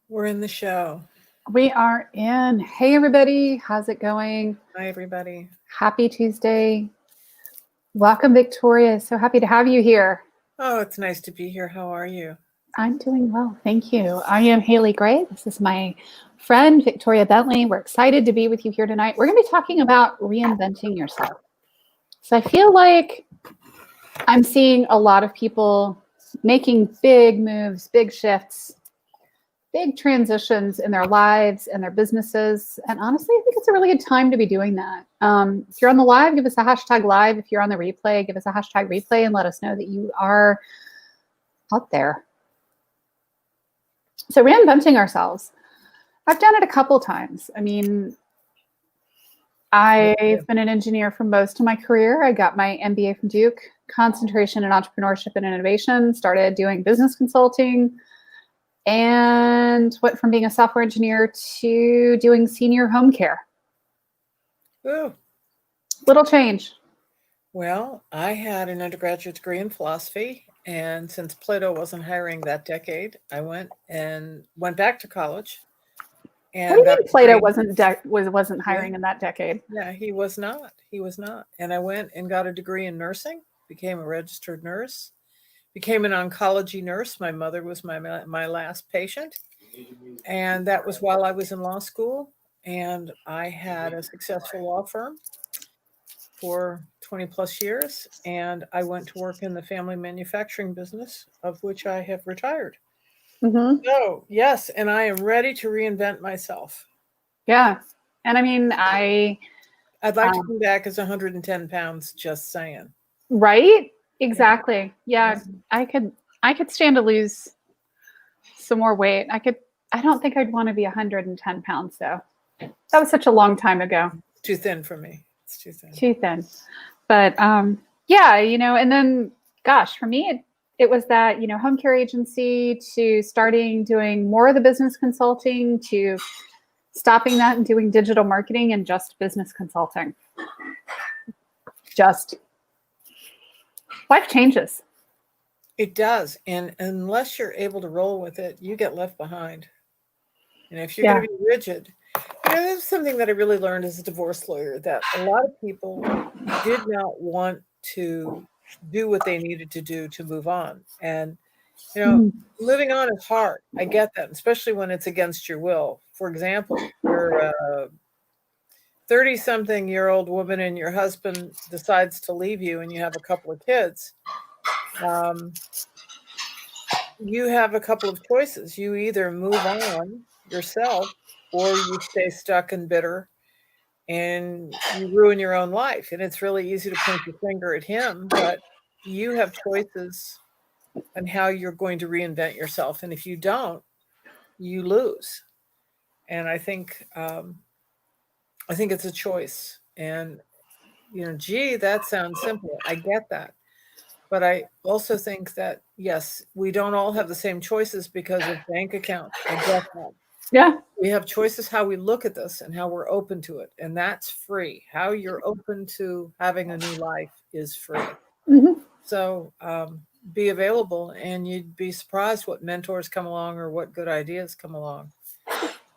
We're in the show. We are in. Hey, everybody. How's it going? Hi, everybody. Happy Tuesday. Welcome, Victoria. So happy to have you here. Oh, it's nice to be here. How are you? I'm doing well. Thank you. I am Haley Gray. This is my friend, Victoria Bentley. We're excited to be with you here tonight. We're going to be talking about reinventing yourself. So I feel like I'm seeing a lot of people making big moves, big shifts, big transitions in their lives and their businesses. And honestly, I think it's a really good time to be doing that. If you're on the live, give us a hashtag live. If you're on the replay, give us a hashtag replay and let us know that you are out there. So reinventing ourselves. I've done it a couple times. I mean, I've been an engineer for most of my career. I got my MBA from Duke, concentration in entrepreneurship and innovation, started doing business consulting, and went from being a software engineer to doing senior home care. Ooh. Little change. Well, I had an undergraduate degree in philosophy, and since Plato wasn't hiring that decade, I went back to college What do and you got a mean Plato degree. wasn't Yeah, hiring in that decade? yeah, he was not. He was not. And I went and got a degree in nursing, became a registered nurse, became an oncology nurse. My mother was my last patient, and that was while I was in law school. And I had a successful law firm for 20 plus years, and I went to work in the family manufacturing business, of which I have retired. Mm-hmm. So, yes, and I am ready to reinvent myself. Yeah. And I mean, I'd like to um, come back as 110 pounds, just saying. right? Yeah. Exactly. Yeah. Yeah. I could stand to lose some more weight. I don't think I'd want to be 110 pounds though. That was such a long time ago. Too thin for me. It's too thin. Too thin. But yeah, and then gosh, for me it was that, home care agency to starting doing more of the business consulting to stopping that and doing digital marketing and just business consulting. Just life changes. It does. And unless you're able to roll with it, you get left behind. And if you're going Yeah. to be rigid, that's something that I really learned as a divorce lawyer, that a lot of people did not want to do what they needed to do to move on. And, you know, Mhm. moving on is hard. I get that, especially when it's against your will. For example, you're a 30-something-year-old woman and your husband decides to leave you and you have a couple of kids. Um, you have a couple of choices. You either move on yourself or you stay stuck and bitter and you ruin your own life. And it's really easy to point the finger at him, but you have choices on how you're going to reinvent yourself. And if you don't, you lose. And I think it's a choice. And gee, that sounds simple. I get that. But I also think that yes, we don't all have the same choices because of bank accounts. I get that. Yeah. We have choices how we look at this and how we're open to it, and that's free. How you're open to having a new life is free. Mm-hmm. So be available, and you'd be surprised what mentors come along or what good ideas come along.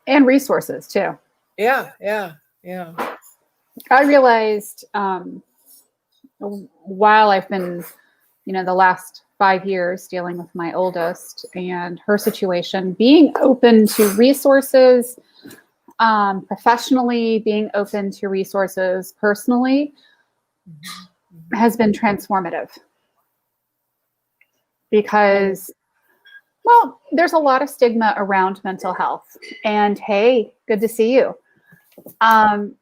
And resources too. Yeah, yeah, yeah. I realized while I've been, the last 5 years dealing with my oldest and her situation, being open to resources professionally, being open to resources personally Mhm, mhm. has been transformative because, well, there's a lot of stigma around mental health. And hey, good to see you. Um,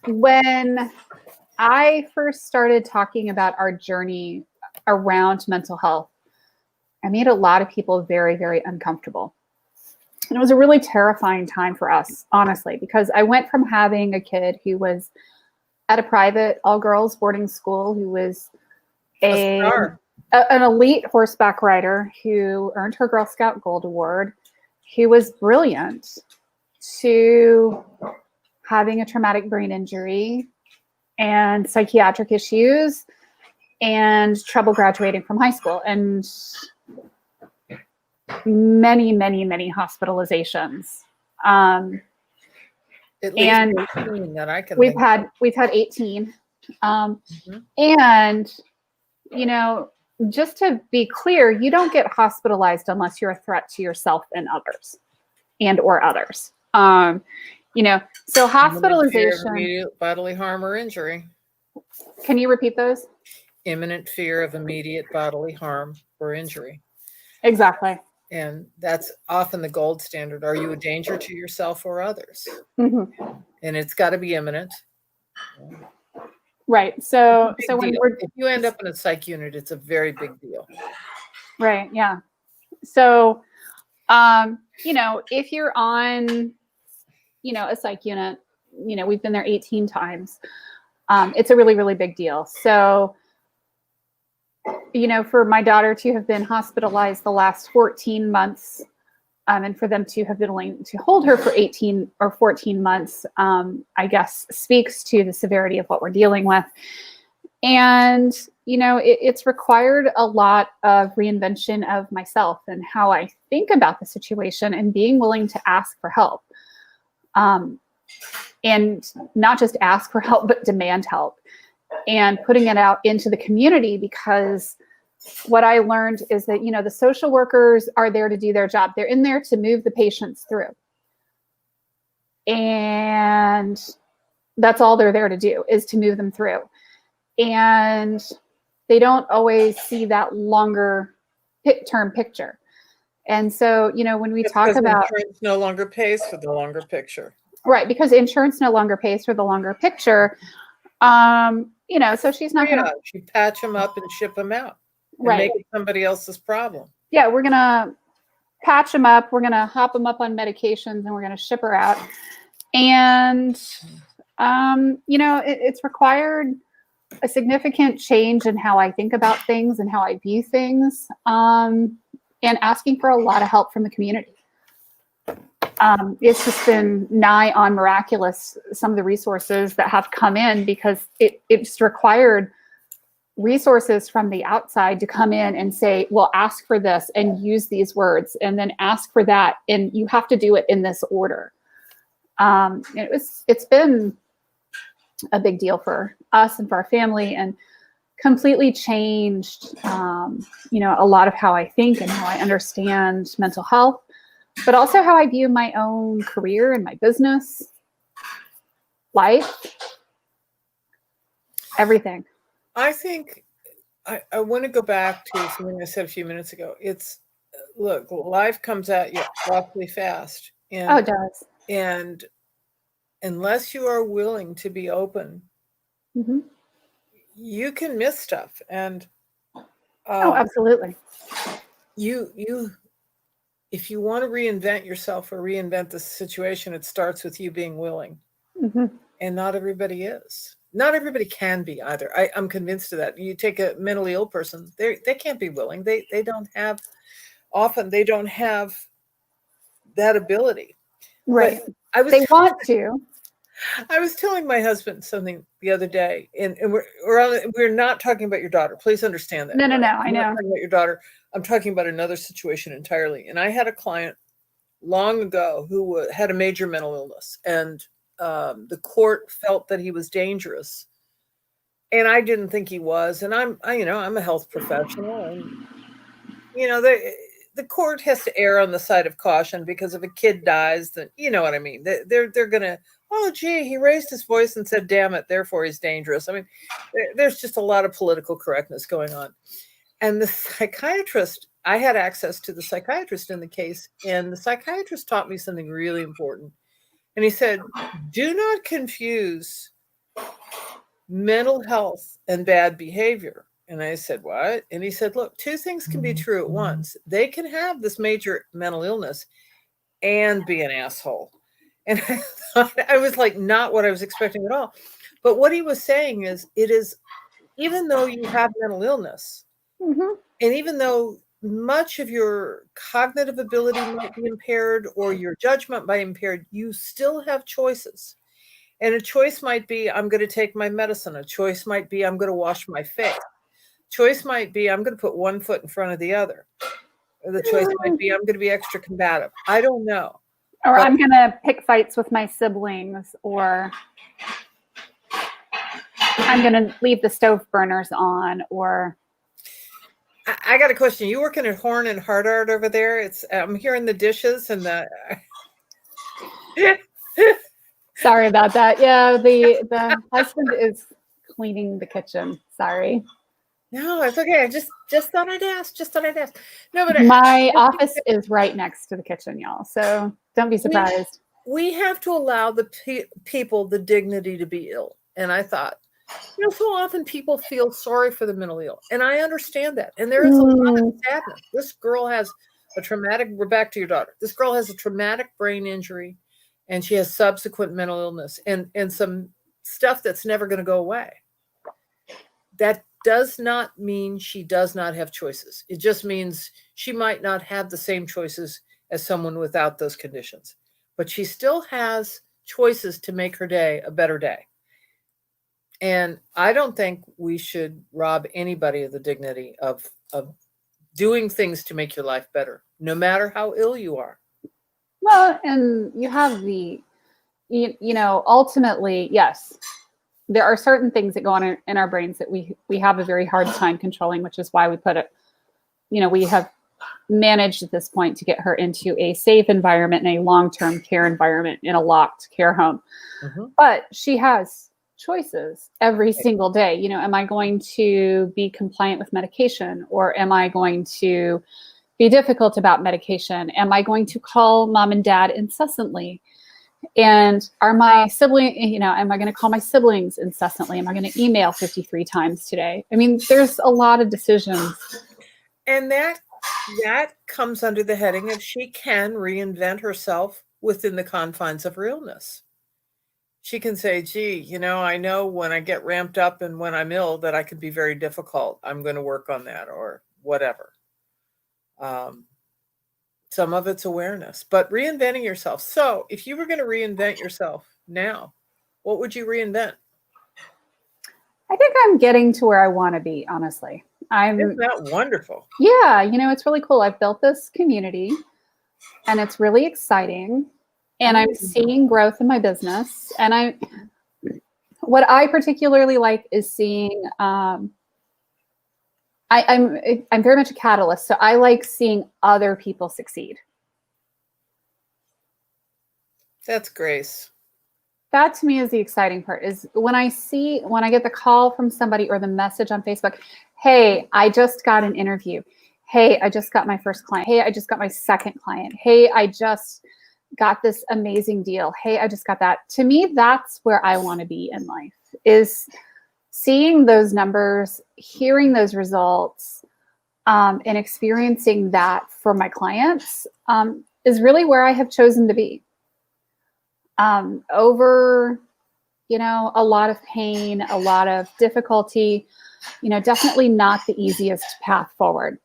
when I first started talking about our journey around mental health, I made a lot of people very, very uncomfortable. And it was a really terrifying time for us, honestly, because I went from having a kid who was at a private all girls boarding school, who was A a star. an elite horseback rider who earned her Girl Scout Gold Award, who was brilliant, to having a traumatic brain injury and psychiatric issues and trouble graduating from high school. And many, many, many hospitalizations. At least And 18 that I can we've think had 18. of. And, you know, just to be clear, you don't get hospitalized unless you're a threat to yourself and others and/or others. You know, so Imminent fear of hospitalization. immediate bodily harm or injury. Can you repeat those? Imminent fear of immediate bodily harm or injury. Exactly. And that's often the gold standard. Are you a danger to yourself or others? Mm-hmm. And it's got to be imminent. Right. So when Deal. we're If you end up in a psych unit, it's a very big deal. right, yeah. So, you know, if you're on, you know, a psych unit, you know, we've been there 18 times. It's a really, really big deal. So, you know, for my daughter to have been hospitalized the last 14 months, and for them to have been willing to hold her for 18 or 14 months, I guess speaks to the severity of what we're dealing with. And, you know, it's required a lot of reinvention of myself and how I think about the situation and being willing to ask for help. And not just ask for help, but demand help and putting it out into the community, because what I learned is that, you know, the social workers are there to do their job. They're in there to move the patients through. And that's all they're there to do, is to move them through. And they don't always see that longer term picture. And so, you know, when we talk about insurance no longer pays for the longer picture. Right, because insurance no longer pays for the longer picture. You know, so she's not going to. You patch them up and ship them out, and Right. make it somebody else's problem. Yeah, we're going to patch them up. We're going to hop them up on medications, and we're going to ship her out. And, you know, it's required a significant change in how I think about things and how I view things, and asking for a lot of help from the community. It's just been nigh on miraculous, some of the resources that have come in, because it's required resources from the outside to come in and say, well, ask for this and use these words, and then ask for that, and you have to do it in this order. It's been a big deal for us and for our family, and completely changed, you know, a lot of how I think and how I understand mental health, but also how I view my own career and my business, life, everything. I think I want to go back to something I said a few minutes ago. It's, look, life comes at you awfully fast. And, oh, it does. And unless you are willing to be open, Mm-hmm. you can miss stuff. And oh, absolutely. If you want to reinvent yourself or reinvent the situation, it starts with you being willing. Mm-hmm. And not everybody is. Not everybody can be either. I'm convinced of that. You take a mentally ill person, they can't be willing. They don't have, often they don't have that ability. Right. But they want to. I was telling my husband something the other day, and we're not talking about your daughter. Please understand that. No, I know. I'm not talking about your daughter. I'm talking about another situation entirely. And I had a client long ago who had a major mental illness, and the court felt that he was dangerous, and I didn't think he was. And I'm a health professional, and the court has to err on the side of caution, because if a kid dies, then you know what I mean. They're gonna, oh gee, he raised his voice and said, "Damn it," therefore he's dangerous. I mean, there's just a lot of political correctness going on. And the psychiatrist, I had access to the psychiatrist in the case, and the psychiatrist taught me something really important. And he said, do not confuse mental health and bad behavior. And I said, what? And he said, look, two things can be true at once. They can have this major mental illness and be an asshole. And I thought, I was like, not what I was expecting at all. But what he was saying is, it is, even though you have mental illness, Mm-hmm. and even though much of your cognitive ability might be impaired or your judgment might be impaired, you still have choices. And a choice might be, I'm going to take my medicine. A choice might be, I'm going to wash my face. Choice might be, I'm going to put one foot in front of the other. the choice might be I'm going to be extra combative. I don't know. Or But I'm going to pick fights with my siblings, or I'm going to leave the stove burners on, or I got a question. You working at Horn and Hard Art over there? I'm hearing the dishes and the. sorry about that. Yeah, the husband is cleaning the kitchen. Sorry. No, it's okay. I just thought I'd ask. Just thought I'd ask. No, but My office is right next to the kitchen, y'all. So don't be surprised. We have to allow the people the dignity to be ill. And I thought, so often people feel sorry for the mentally ill, and I understand that. And there is a lot of sadness. This girl has a traumatic. We're back to your daughter. This girl has a traumatic brain injury, and she has subsequent mental illness and some stuff that's never going to go away. That does not mean she does not have choices. It just means she might not have the same choices as someone without those conditions, but she still has choices to make her day a better day. And I don't think we should rob anybody of the dignity of doing things to make your life better, no matter how ill you are. Well, and you have ultimately, yes, there are certain things that go on in our brains that we have a very hard time controlling, which is why we put it, we have managed at this point to get her into a safe environment and a long-term care environment in a locked care home. Mm-hmm. But she has choices every single day. Am I going to be compliant with medication, or am I going to be difficult about medication? Am I going to call mom and dad incessantly? And are my siblings, am I going to call my siblings incessantly? Am I going to email 53 times today? I mean, there's a lot of decisions. And that comes under the heading of she can reinvent herself within the confines of her illness. She can say, gee, I know when I get ramped up and when I'm ill that I can be very difficult. I'm going to work on that, or whatever. Some of it's awareness, but reinventing yourself. So if you were going to reinvent yourself now, what would you reinvent? I think I'm getting to where I want to be, honestly. Isn't that wonderful? Yeah, it's really cool. I've built this community and it's really exciting. And I'm seeing growth in my business. And what I particularly like is seeing, I'm very much a catalyst. So I like seeing other people succeed. That's grace. That to me is the exciting part, is when I get the call from somebody or the message on Facebook, hey, I just got an interview. Hey, I just got my first client. Hey, I just got my second client. Hey, I just got this amazing deal. Hey, I just got that. To me, that's where I want to be in life, is seeing those numbers, hearing those results, and experiencing that for my clients is really where I have chosen to be. Over, a lot of pain, a lot of difficulty, definitely not the easiest path forward.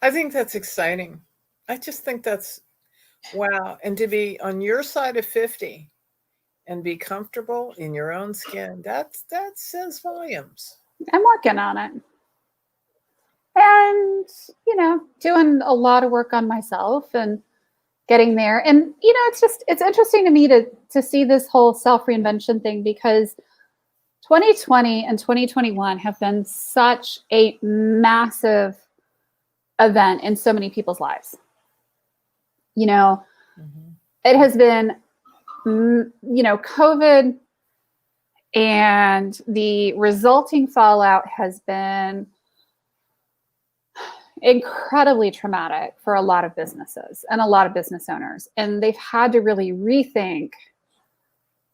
I think that's exciting. I just think that's wow. And to be on your side of 50 and be comfortable in your own skin, that says volumes. I'm working on it. And, doing a lot of work on myself and getting there. And, it's interesting to me to see this whole self-reinvention thing, because 2020 and 2021 have been such a massive event in so many people's lives. It has been, COVID, and the resulting fallout has been incredibly traumatic for a lot of businesses and a lot of business owners. And they've had to really rethink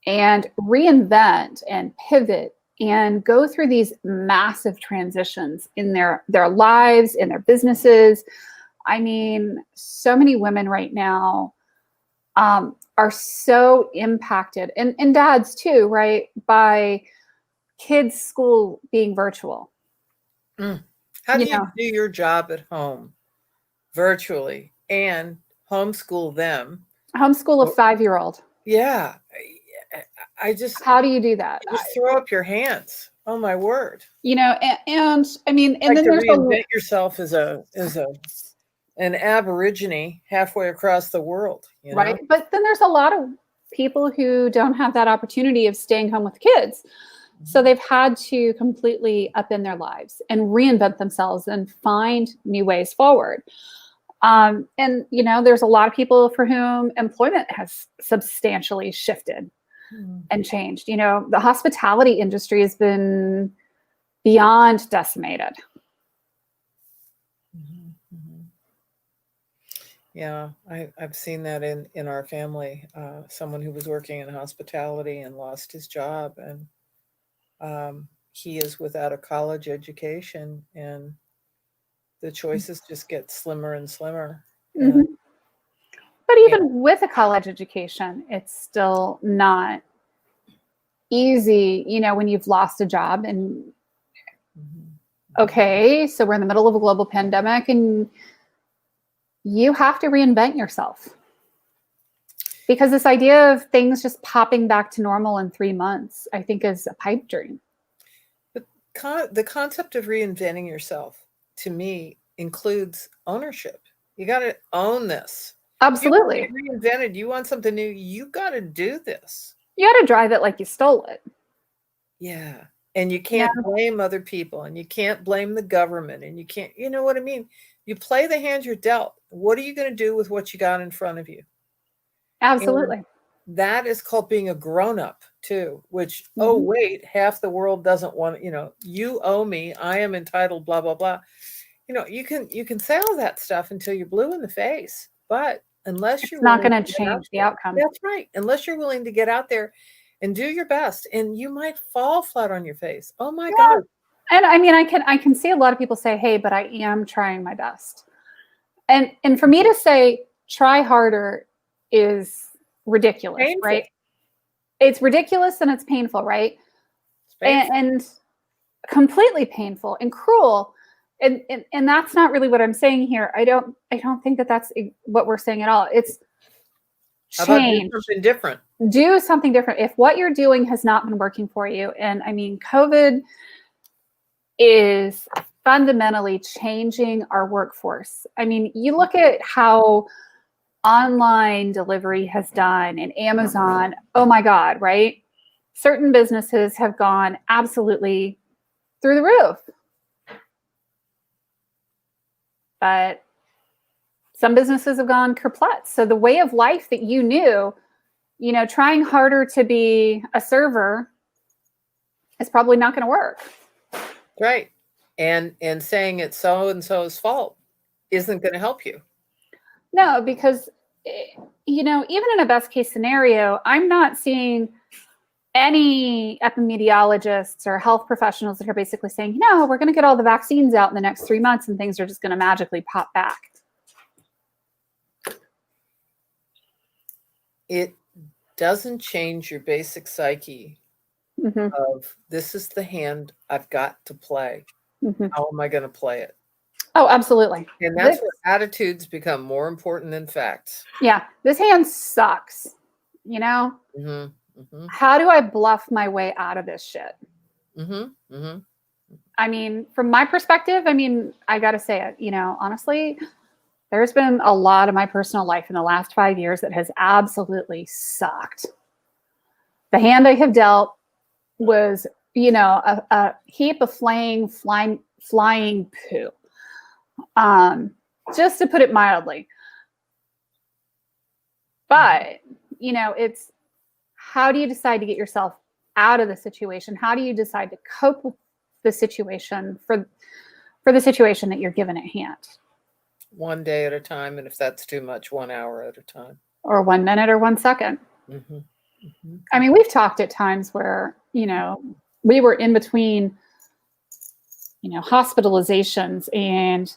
and reinvent and pivot and go through these massive transitions in their lives, in their businesses. I mean, so many women right now are so impacted, and dads too, right, by kids' school being virtual. How do you do your job at home virtually and homeschool them? Homeschool a 5-year-old. Yeah. How do you do that? Just throw up your hands. Oh my word. You know, and I mean, and Like then to there's reinvent yourself as an aborigine halfway across the world, you right, know? but then there's a lot of people who don't have that opportunity of staying home with kids. So they've had to completely upend their lives and reinvent themselves and find new ways forward. And you know, there's a lot of people for whom employment has substantially shifted Mhm. and changed. You know, the hospitality industry has been beyond decimated. Mhm. Mhm. Yeah, I've seen that in our family. Someone who was working in hospitality and lost his job, and he is without a college education, and the choices just get slimmer and slimmer. And Mhm. But yeah, even with a college education, it's still not easy, you know, when you've lost a job and mhm, mhm. okay, so we're in the middle of a global pandemic and you have to reinvent yourself. Because this idea of things just popping back to normal in 3 months, I think is a pipe dream. But the concept of reinventing yourself to me includes ownership. You got to own this. If you want to Absolutely. be reinvented, you want something new, you got to do this. You got to drive it like you stole it. Yeah. And you Yeah, can't blame other people and you can't blame the government and you can't, you know what I mean? You play the hand you're dealt. What are you going to do with what you got in front of you? And absolutely. that is called being a grown up too, which, oh, Hmm. wait, half the world doesn't want, you owe me, I am entitled, blah, blah, blah. You can say all that stuff until you're blue in the face, but unless you're It's not willing going to to get out change the there, outcome. that's right. Unless you're willing to get out there and do your best, and you might fall flat on your face. Oh my Yeah. God. And I mean, I can see a lot of people say, "Hey, but I am trying my best." And for me to say try harder is ridiculous, Painful. right? It's ridiculous and it's painful, right? It's painful. And completely painful and cruel. And that's not really what I'm saying here. I don't think that that's what we're saying at all. It's How about do change. something different? Do something different. If what you're doing has not been working for you, and I mean, COVID is fundamentally changing our workforce. I mean, you look at how online delivery has done and Amazon, oh my God, right? Certain businesses have gone absolutely through the roof. But some businesses have gone kerplets. So the way of life that you knew, you know, trying harder to be a server is probably not going to work. Right. And saying it's so and so's fault isn't going to help you. No, because, you know, even in a best case scenario, I'm not seeing any epidemiologists or health professionals that are basically saying, no, we're going to get all the vaccines out in the next 3 months and things are just going to magically pop back. It doesn't change your basic psyche Mm-hmm, of this is the hand I've got to play. mm-hmm. How am I going to play it? Oh, absolutely. And that's This, where attitudes become more important than facts. yeah, this hand sucks. You know, Mhm. Mhm. how do I bluff my way out of this shit? Mhm. Mhm. I mean, from my perspective, I mean, I got to say it, you know, honestly, there's been a lot of my personal life in the last 5 years that has absolutely sucked. The hand I have dealt was, you know, a heap of flying poo. Um, just to put it mildly. Mhm. But, you know, it's how do you decide to get yourself out of the situation? How do you decide to cope with the situation for the situation that you're given at hand? One day at a time, and if that's too much, 1 hour at a time. Or 1 minute or 1 second. Mhm. Mhm. I mean, we've talked at times where, you know, we were in between, you know, hospitalizations and,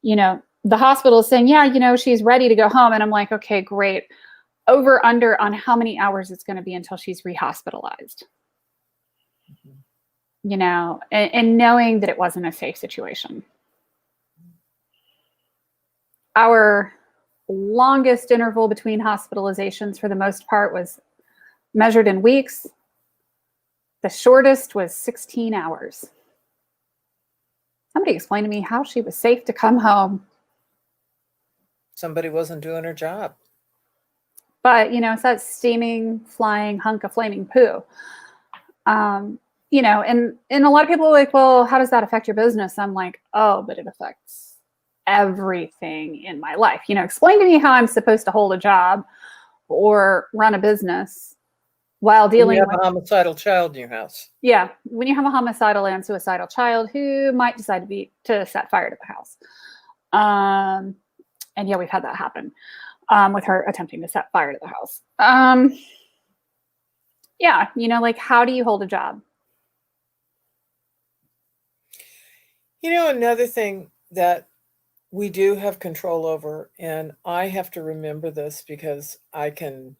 you know, the hospital is saying, yeah, you know, she's ready to go home. And I'm like, okay, great. Over under on how many hours it's going to be until she's rehospitalized, Mhm. you know, and knowing that it wasn't a safe situation. Our longest interval between hospitalizations for the most part was measured in weeks. The shortest was 16 hours. Somebody explained to me how she was safe to come home. Somebody wasn't doing her job. But, it's that steaming, flying hunk of flaming poo. And a lot of people are like, well, how does that affect your business? I'm like, oh, but it affects everything in my life. Explain to me how I'm supposed to hold a job or run a business while When you dealing have with, a homicidal child in your house. yeah, when you have a homicidal and suicidal child who might decide to set fire to the house. And yeah, we've had that happen with her attempting to set fire to the house. Yeah, like, how do you hold a job? Another thing that we do have control over, and I have to remember this because I can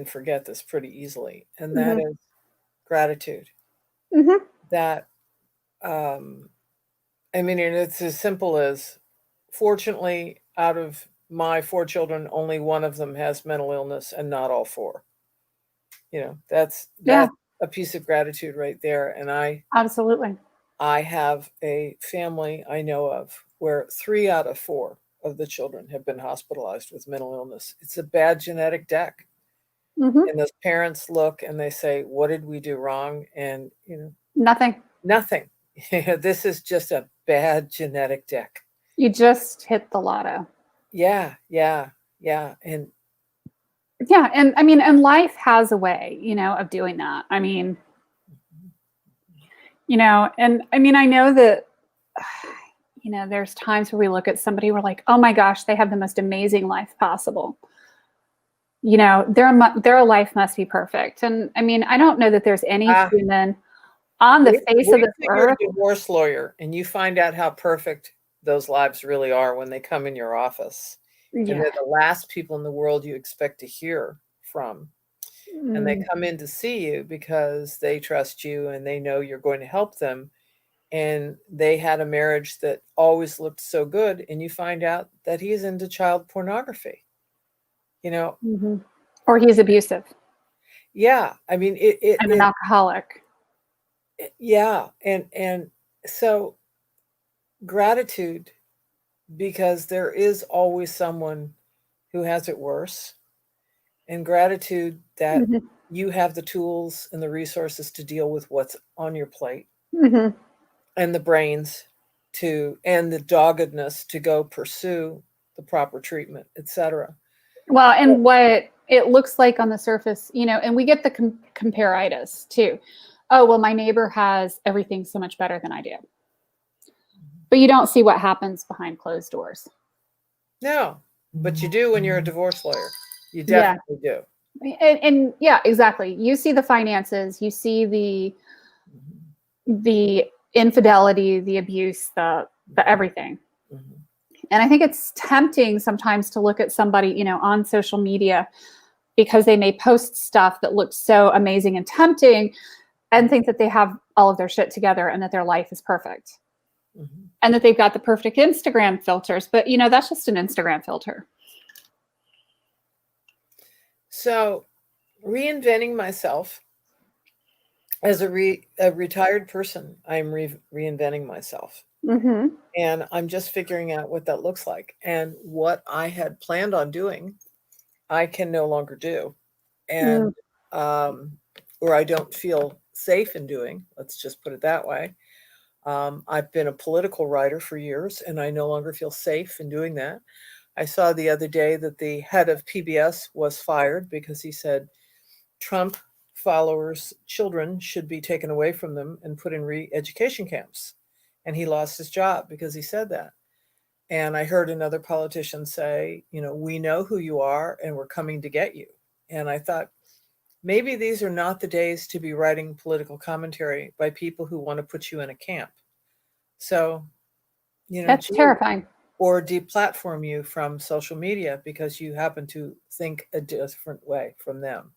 forget this pretty easily, and that Mm-hmm. is gratitude. Mm-hmm. That and it's as simple as, fortunately, out of my 4 children, only one of them has mental illness and not all 4. That's Yeah, a piece of gratitude right there. And absolutely. I have a family I know of where 3 out of 4 of the children have been hospitalized with mental illness. It's a bad genetic deck. Mm-hmm. And those parents look and they say, what did we do wrong? And, Nothing. nothing. This is just a bad genetic deck. You just hit the lotto. Yeah, yeah, yeah. And Yeah, and life has a way, of doing that. And I know that, there's times where we look at somebody, we're like, oh my gosh, they have the most amazing life possible. Their life must be perfect. And I don't know that there's any human on the face of wait this till you're a earth. divorce lawyer and you find out how perfect those lives really are when they come in your office. And Yeah. they're the last people in the world you expect to hear from. And they Mm. come in to see you because they trust you and they know you're going to help them. And they had a marriage that always looked so good. And you find out that he's into child pornography. Mm-hmm. Or he's abusive Yeah. and an alcoholic. Yeah. And so gratitude, because there is always someone who has it worse, and gratitude that Mm-hmm. you have the tools and the resources to deal with what's on your plate, Mm-hmm. and the brains and the doggedness to go pursue the proper treatment, etc. Well, and what it looks like on the surface, and we get the comparitis too. Oh, well, my neighbor has everything so much better than I do. But you don't see what happens behind closed doors. No, but you do when you're a divorce lawyer. You Yeah. definitely do. And yeah, exactly. You see the finances, you see the infidelity, the abuse, the everything. Mhm. And I think it's tempting sometimes to look at somebody, on social media because they may post stuff that looks so amazing and tempting and think that they have all of their shit together and that their life is perfect. Mhm. And that they've got the perfect Instagram filters, but that's just an Instagram filter. So, reinventing myself as a retired person, I'm reinventing myself. Mm-hmm. And I'm just figuring out what that looks like. And what I had planned on doing, I can no longer do. And or I don't feel safe in doing, let's just put it that way. I've been a political writer for years, and I no longer feel safe in doing that. I saw the other day that the head of PBS was fired because he said Trump followers' children should be taken away from them and put in re-education camps. And he lost his job because he said that. And I heard another politician say, we know who you are and we're coming to get you. And I thought, maybe these are not the days to be writing political commentary by people who want to put you in a camp. So, That's terrifying. or deplatform you from social media because you happen to think a different way from them.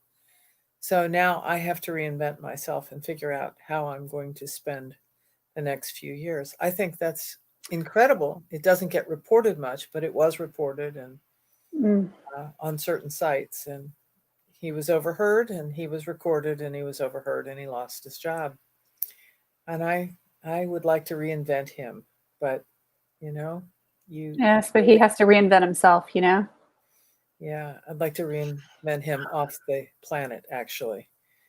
So now I have to reinvent myself and figure out how I'm going to spend the next few years. I think that's incredible. It doesn't get reported much, but it was reported and Mm. on certain sites. And he was overheard and he was recorded and he was overheard and he lost his job. And I would like to reinvent him, but you know, you Yes, but he has to reinvent himself, you know? yeah, I'd like to reinvent him off the planet, actually.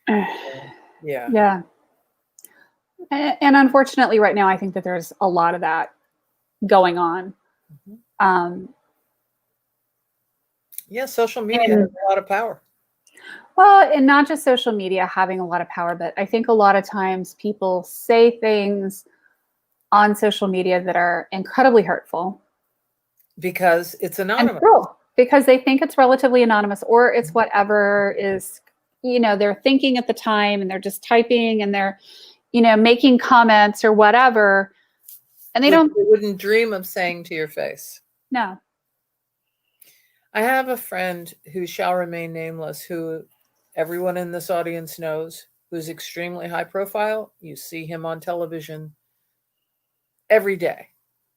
Yeah. Yeah. And unfortunately, right now, I think that there's a lot of that going on. Mhm. Um, Yeah, social media has and a lot of power. well, and not just social media having a lot of power, but I think a lot of times people say things on social media that are incredibly hurtful Because it's and anonymous. cruel because they think it's relatively anonymous or it's Mhm. whatever is, they're thinking at the time and they're just typing and they're, making comments or whatever. And they Which don't you wouldn't dream of saying to your face. know. I have a friend who shall remain nameless, who everyone in this audience knows, who's extremely high profile. You see him on television every day.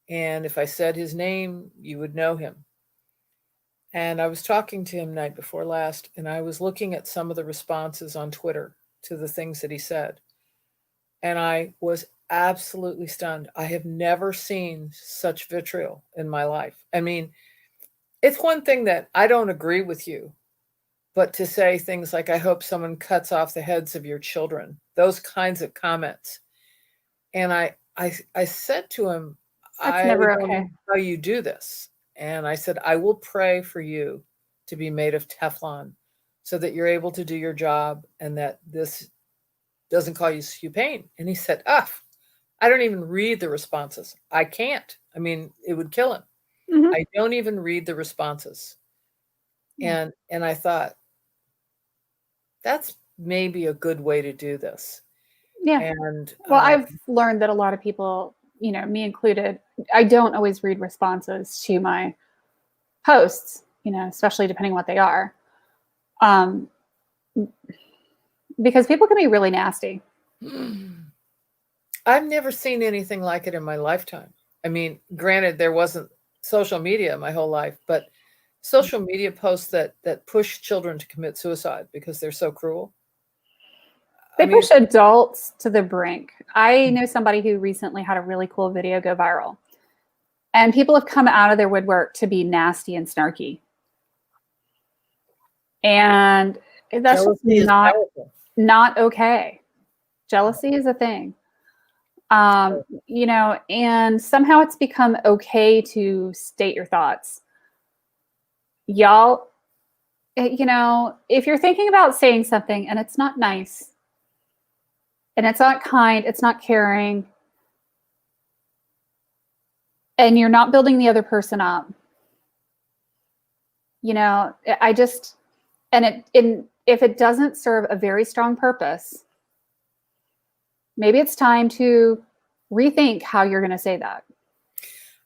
And if I said his name, you would know him. And I was talking to him night before last, and I was looking at some of the responses on Twitter to the things that he said. And I was absolutely stunned. I have never seen such vitriol in my life. I mean, it's one thing that I don't agree with you, but to say things like, I hope someone cuts off the heads of your children, those kinds of comments. And I said to him, That's I never don't know okay. how you do this. And I said, I will pray for you to be made of Teflon so that you're able to do your job and that this doesn't cause you pain. And he said, I don't even read the responses. I can't. I mean, it would kill him. Hmm. I don't even read the responses. Yeah. And I thought, that's maybe a good way to do this. Yeah. And Well, I've learned that a lot of people, me included, I don't always read responses to my posts, especially depending on what they are. Um, because people can be really nasty. I've never seen anything like it in my lifetime. I mean, granted, there wasn't social media my whole life, but social media posts that push children to commit suicide because they're so cruel. I They mean, push adults to the brink. I know somebody who recently had a really cool video go viral, and people have come out of their woodwork to be nasty and snarky. And that's just jealousy is powerful. not okay. Jealousy is a thing. And somehow it's become okay to state your thoughts. Y'all, if you're thinking about saying something and it's not nice and it's not kind, it's not caring, and you're not building the other person up, I just, if it doesn't serve a very strong purpose, maybe it's time to rethink how you're going to say that.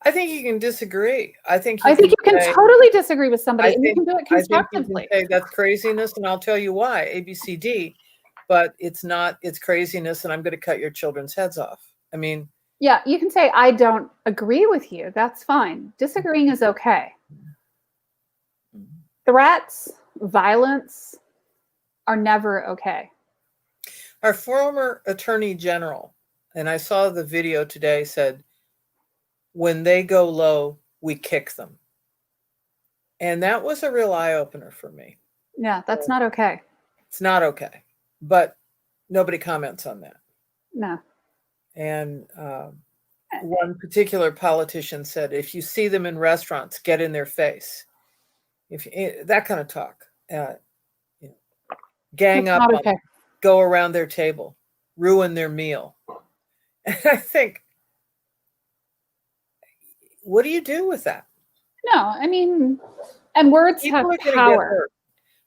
I think you can disagree. I think I think you can say, totally disagree with somebody, I and you think can do it I think you can constructively. say that's craziness, and I'll tell you why, ABCD, but it's not, it's craziness, and I'm going to cut your children's heads off. I mean, Yeah, you can say, I don't agree with you. That's fine. Disagreeing is okay. Threats, violence are never okay. our former attorney general, and I saw the video today, said, when they go low, we kick them. And that was a real eye opener for me. Yeah, that's not okay. It's not okay. But nobody comments on that. No. And one particular politician said, if you see them in restaurants, get in their face. That kind of talk, gang It's up not on okay. them, go around their table, ruin their meal. And I think, what do you do with that? No, I mean, and words have People are going to get power. hurt.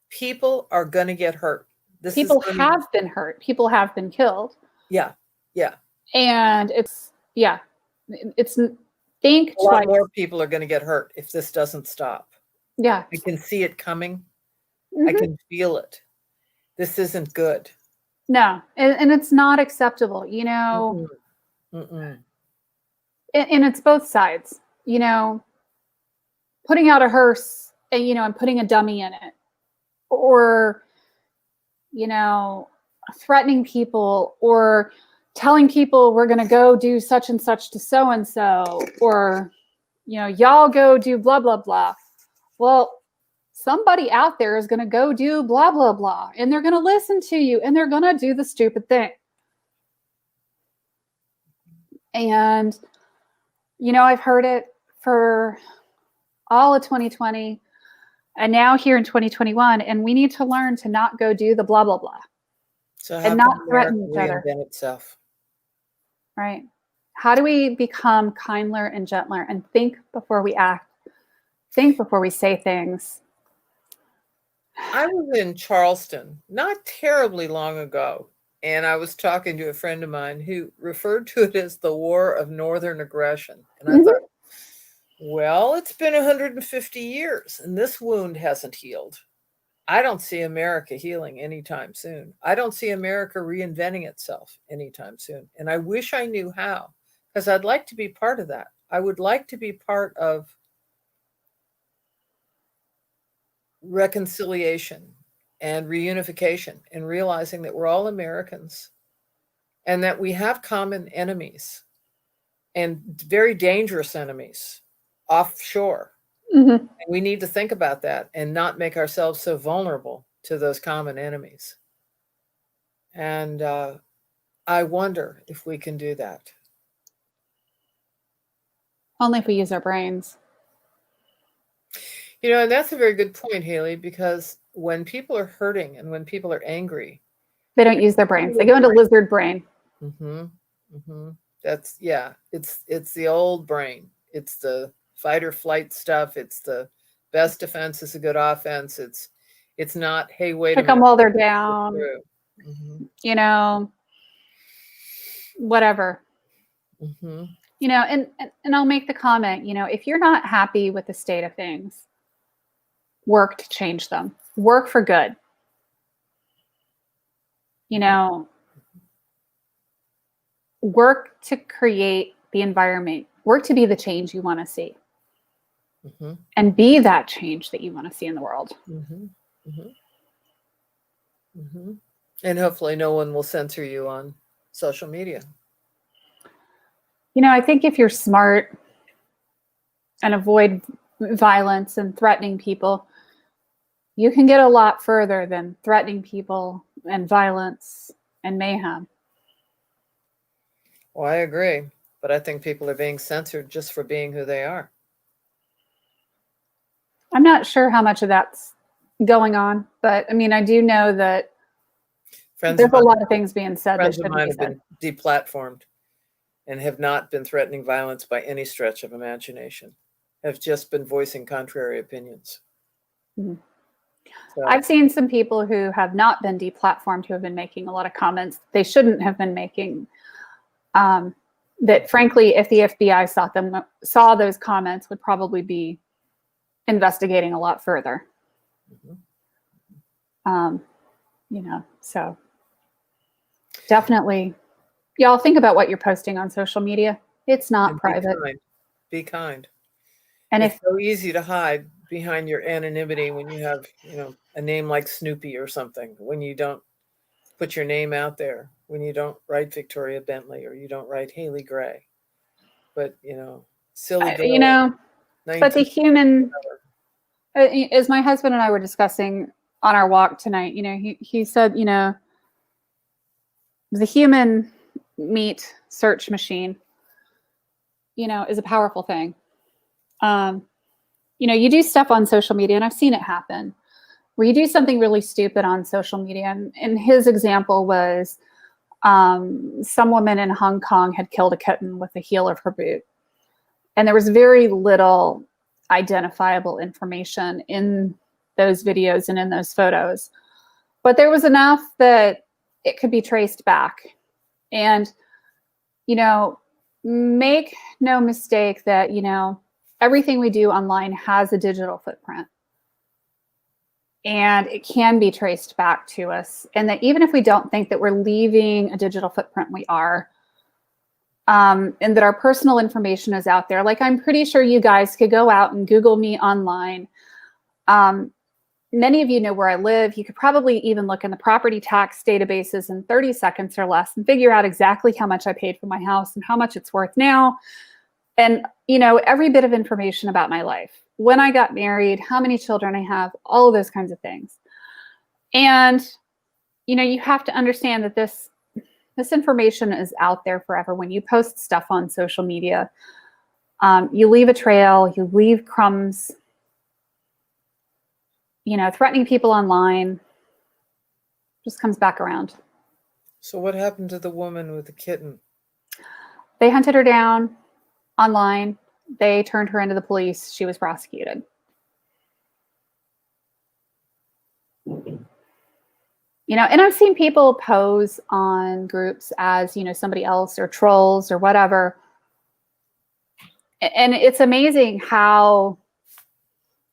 People are going to get hurt. This is People going to, have been hurt. People have been killed. yeah, yeah. And it's think A lot twice. more people are going to get hurt if this doesn't stop. Yeah. I can see it coming. I Mhm. can feel it. This isn't good. No, and it's not acceptable, Mm-mm. Mm-mm. and it's both sides, putting out a hearse and, and putting a dummy in it, or, threatening people or telling people we're going to go do such and such to so-and-so, or, y'all go do blah, blah, blah. Well, somebody out there is going to go do blah, blah, blah, and they're going to listen to you and they're going to do the stupid thing. And, I've heard it for all of 2020 and now here in 2021, and we need to learn to not go do the blah, blah, blah. So how And can not threaten each other. reinvent itself? Right. How do we become kinder and gentler and think before we act, think before we say things? I was in Charleston not terribly long ago, and I was talking to a friend of mine who referred to it as the War of Northern Aggression. And I thought, well, it's been 150 years and this wound hasn't healed. I don't see America healing anytime soon. I don't see America reinventing itself anytime soon. And I wish I knew how, because I'd like to be part of that. I would like to be part of reconciliation and reunification and realizing that we're all Americans and that we have common enemies and very dangerous enemies offshore. And we need to think about that and not make ourselves so vulnerable to those common enemies. And I wonder if we can do that. Only if we use our brains. And that's a very good point, Haley, because when people are hurting and when people are angry, they don't use their brains. They go into lizard brain. That's, it's the old brain. It's the fight or flight stuff. It's the best defense is a good offense. It's not, hey, wait a minute. Pick them while they're down. Whatever. And I'll make the comment, if you're not happy with the state of things, work to change them. Work for good. Work to create the environment. Work to be the change you want to see. And be that change that you want to see in the world. And hopefully no one will censor you on social media. I think if you're smart and avoid violence and threatening people, you can get a lot further than threatening people and violence and mayhem. Well, I agree, but I think people are being censored just for being who they are. I'm not sure how much of that's going on, but I do know that there's a lot of things being said. Friends of mine have been deplatformed and have not been threatening violence by any stretch of imagination, have just been voicing contrary opinions. So, I've seen some people who have not been deplatformed who have been making a lot of comments they shouldn't have been making. That frankly, if the FBI saw those comments, would probably be investigating a lot further. So definitely, y'all think about what you're posting on social media. It's not private. Be kind. And it's so easy to hide behind your anonymity when you have, a name like Snoopy or something, when you don't put your name out there, when you don't write Victoria Bentley or you don't write Haley Gray. But, silly girl. But the human, as my husband and I were discussing on our walk tonight, he said, the human meat search machine, is a powerful thing. You do stuff on social media, and I've seen it happen, where you do something really stupid on social media. And his example was some woman in Hong Kong had killed a kitten with the heel of her boot. And there was very little identifiable information in those videos and in those photos. But there was enough that it could be traced back. And, make no mistake that, everything we do online has a digital footprint. And it can be traced back to us. And that even if we don't think that we're leaving a digital footprint, we are. And that our personal information is out there. Like, I'm pretty sure you guys could go out and Google me online. Many of you know where I live. You could probably even look in the property tax databases in 30 seconds or less and figure out exactly how much I paid for my house and how much it's worth now. And, every bit of information about my life, when I got married, how many children I have, all of those kinds of things. And, you have to understand that this information is out there forever. When you post stuff on social media, you leave a trail, you leave crumbs, threatening people online just comes back around. So what happened to the woman with the kitten? They hunted her down online. They turned her into the police. She was prosecuted. And I've seen people pose on groups as, somebody else or trolls or whatever. And it's amazing how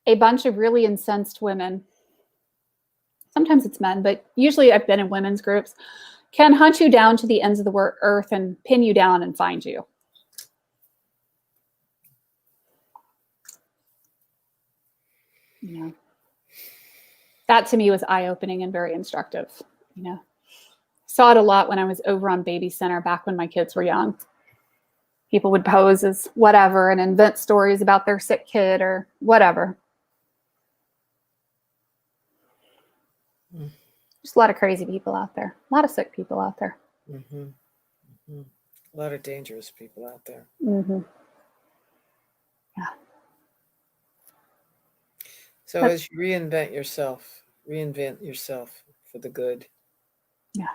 a bunch of really incensed women, sometimes it's men, but usually I've been in women's groups, can hunt you down to the ends of the earth and pin you down and find you. That to me was eye-opening and very instructive. Saw it a lot when I was over on Baby Center back when my kids were young. People would pose as whatever and invent stories about their sick kid or whatever. Just a lot of crazy people out there. A lot of sick people out there. Mm-hmm. Mm-hmm. A lot of dangerous people out there. Mm-hmm. Yeah. So as you reinvent yourself for the good. Yeah.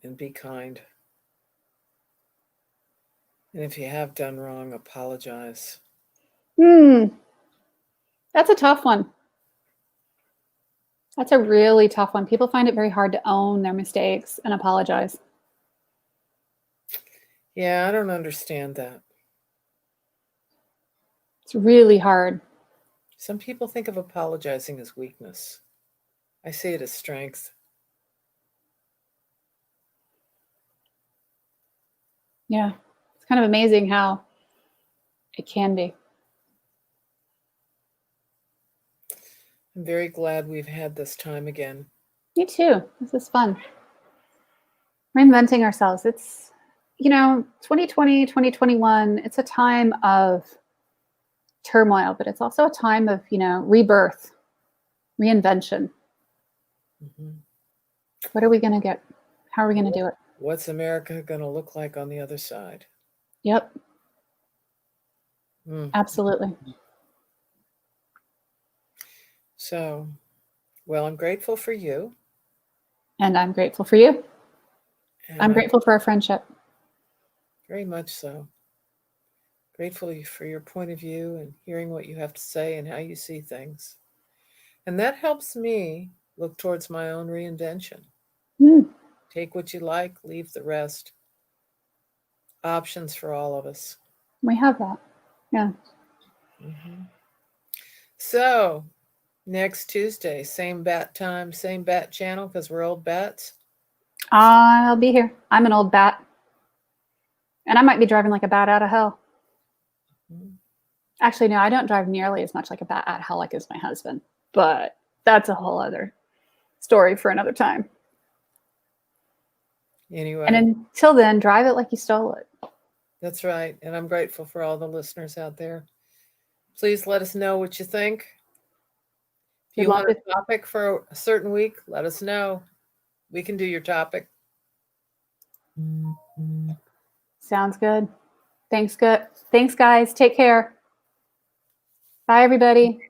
And be kind. And if you have done wrong, apologize. That's a tough one. That's a really tough one. People find it very hard to own their mistakes and apologize. Yeah, I don't understand that. It's really hard. Some people think of apologizing as weakness. I see it as strength. Yeah. It's kind of amazing how it can be. I'm very glad we've had this time again. Me too. This is fun. Reinventing ourselves. It's, 2020, 2021, it's a time of turmoil, but it's also a time of, rebirth, reinvention. Mm-hmm. What are we going to get? How are we going to do it? What's America going to look like on the other side? Yep. Absolutely. So, well, I'm grateful for you. And I'm grateful for you. And I'm grateful for our friendship. Very much so. Grateful for your point of view and hearing what you have to say and how you see things. And that helps me look towards my own reinvention. Take what you like, leave the rest. Options for all of us. We have that. Yeah. Mm-hmm. So, next Tuesday, same bat time, same bat channel, because we're old bats. I'll be here. I'm an old bat. And I might be driving like a bat out of hell. Mm-hmm. Actually, no, I don't drive nearly as much like a bat out of hell like as my husband. But that's a whole other story for another time. Anyway. And until then, drive it like you stole it. That's right. And I'm grateful for all the listeners out there. Please let us know what you think. If you want a topic for a certain week, let us know. We can do your topic. Sounds good. Thanks, guys. Take care. Bye, everybody.